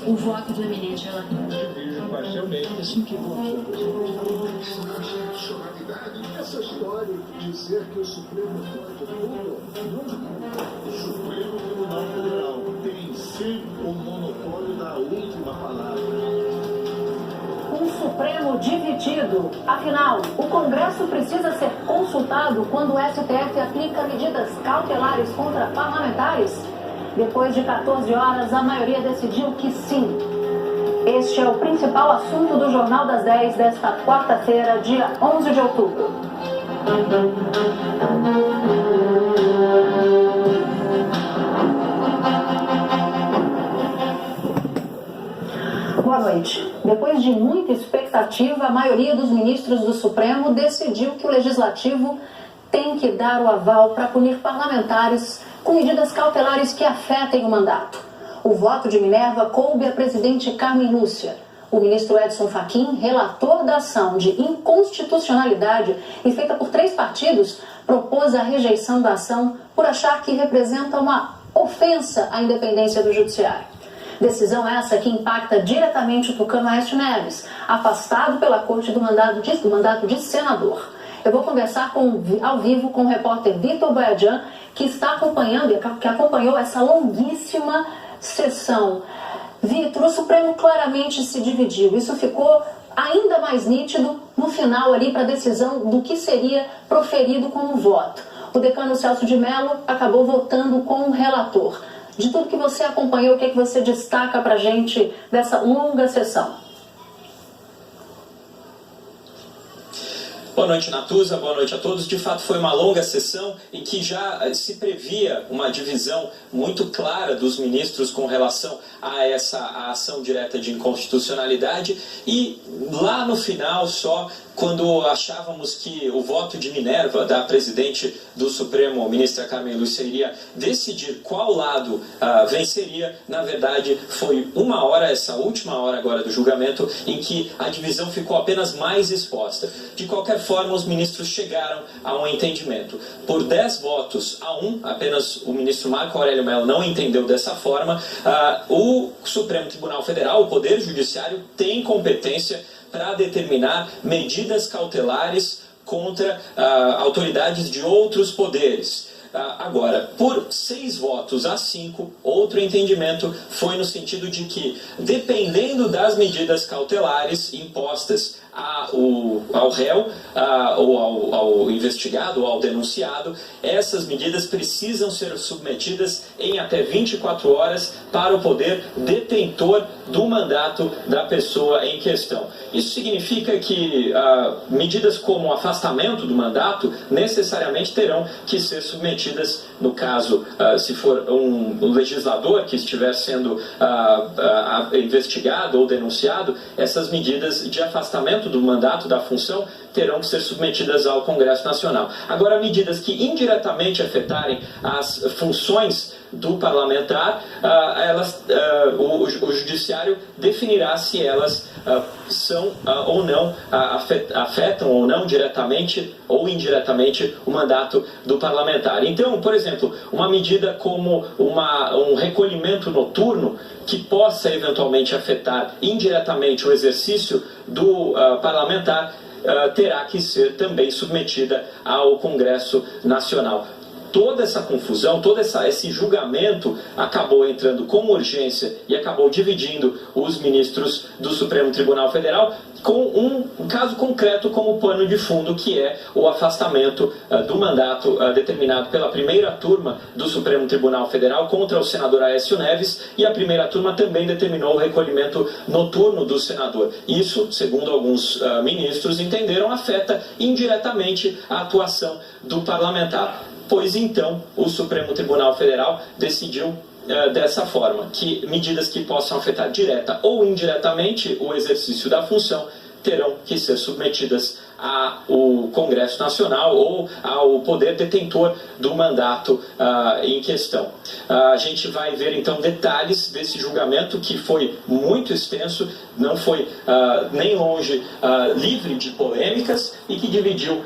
O voto do eminente relator. Divido parcialmente. Assim que essa história de dizer que o Supremo pode tudo, O Supremo Tribunal Federal tem sempre o monopólio da última palavra. Um Supremo dividido. Afinal, o Congresso precisa ser consultado quando o STF aplica medidas cautelares contra parlamentares? Depois de 14 horas, a maioria decidiu que sim. Este é o principal assunto do Jornal das 10 desta quarta-feira, dia 11 de outubro. Boa noite. Depois de muita expectativa, a maioria dos ministros do Supremo decidiu que o Legislativo tem que dar o aval para punir parlamentares com medidas cautelares que afetem o mandato. O voto de Minerva coube à presidente Carmen Lúcia. O ministro Edson Fachin, relator da ação de inconstitucionalidade e feita por 3 partidos, propôs a rejeição da ação por achar que representa uma ofensa à independência do Judiciário. Decisão essa que impacta diretamente o tucano Aécio Neves, afastado pela Corte do mandato de senador. Eu vou conversar ao vivo com o repórter Vitor Boiadian, que está acompanhando, que acompanhou essa longuíssima sessão. Vitor, o Supremo claramente se dividiu. Isso ficou ainda mais nítido no final ali para a decisão do que seria proferido como voto. O decano Celso de Mello acabou votando com o relator. De tudo que você acompanhou, o que é que você destaca para a gente dessa longa sessão? Boa noite, Natuza. Boa noite a todos. De fato, foi uma longa sessão em que já se previa uma divisão muito clara dos ministros com relação a essa ação direta de inconstitucionalidade. E lá no final, só quando achávamos que o voto de Minerva, da presidente do Supremo, ministra Carmen Lúcia, iria decidir qual lado venceria, na verdade, foi uma hora, essa última hora agora do julgamento, em que a divisão ficou apenas mais exposta. De qualquer forma, os ministros chegaram a um entendimento. Por 10 votos a 1, apenas o ministro Marco Aurélio Mello não entendeu dessa forma, o Supremo Tribunal Federal, o Poder Judiciário, tem competência para determinar medidas cautelares contra autoridades de outros poderes. Agora, por 6 votos a 5, outro entendimento foi no sentido de que, dependendo das medidas cautelares impostas ao réu, ou ao investigado, ou ao denunciado, essas medidas precisam ser submetidas em até 24 horas para o poder detentor do mandato da pessoa em questão. Isso significa que medidas como o afastamento do mandato necessariamente terão que ser submetidas, no caso, se for um legislador que estiver sendo investigado ou denunciado, essas medidas de afastamento do mandato, da função, terão que ser submetidas ao Congresso Nacional. Agora, medidas que indiretamente afetarem as funções do parlamentar, o Judiciário definirá se elas são ou não, afetam ou não diretamente ou indiretamente o mandato do parlamentar. Então, por exemplo, uma medida como um recolhimento noturno que possa eventualmente afetar indiretamente o exercício do parlamentar, terá que ser também submetida ao Congresso Nacional. Toda essa confusão, todo esse julgamento acabou entrando com urgência e acabou dividindo os ministros do Supremo Tribunal Federal com um caso concreto como pano de fundo, que é o afastamento do mandato determinado pela primeira turma do Supremo Tribunal Federal contra o senador Aécio Neves, e a primeira turma também determinou o recolhimento noturno do senador. Isso, segundo alguns ministros entenderam, afeta indiretamente a atuação do parlamentar. Pois então, o Supremo Tribunal Federal decidiu dessa forma, que medidas que possam afetar direta ou indiretamente o exercício da função terão que ser submetidas ao Congresso Nacional ou ao poder detentor do mandato em questão. A gente vai ver então detalhes desse julgamento, que foi muito extenso, não foi nem longe livre de polêmicas, e que dividiu